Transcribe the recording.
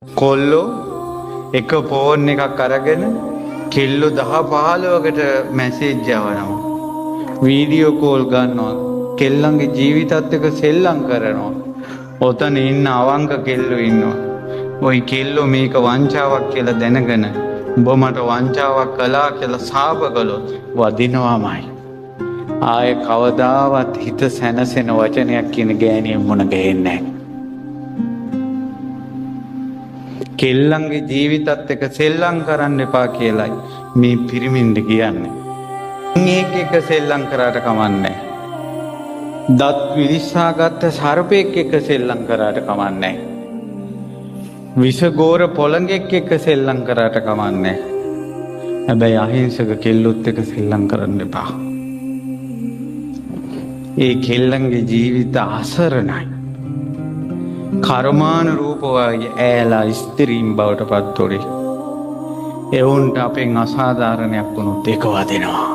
කොල්ලෝ එක ෆෝන් එකක් අරගෙන කෙල්ලෝ 10-15කට මැසේජ් යවනවා. වීඩියෝ කෝල් ගන්නවා. කෙල්ලන්ගේ ජීවිතත් එක්ක සෙල්ලම් කරනවා. ඔතන ඉන්න අවංක කෙල්ලෝ ඉන්නවා. ওই කෙල්ලෝ මේක වංචාවක් කියලා දැනගෙන උඹ මට වංචාවක් කළා කියලා සාප කළොත් වදිනවාමයි. ආයේ කවදාවත් හිත සැනසෙන වචනයක් කියන ගෑණිය මොන ගේන්නේ නැහැ. කෙල්ලන්ගේ ජීවිතත් එක්ක සෙල්ලම් කරන්න එපා කියලයි මේ පිරිමින්ද කියන්නේ. මේක එක සෙල්ලම් කරාට කමන්නේ. දත් විලිස්සාගත්ත සර්පෙක් එක්ක සෙල්ලම් කරාට කමන්නේ. විෂගෝර පොළඟෙක් එක්ක සෙල්ලම් කරාට කමන්නේ. හැබැයි අහිංසක කෙල්ලොත් එක්ක සෙල්ලම් කරන්න එපා. ඒ කෙල්ලන්ගේ ජීවිත අසරණයි. කර්මානුරූපව ඈලා ස්ත්‍රීන් බවට පත් උනේ. එවුන්ට අපෙන් අසාධාරණයක් වුණොත් ඒක වදිනවා.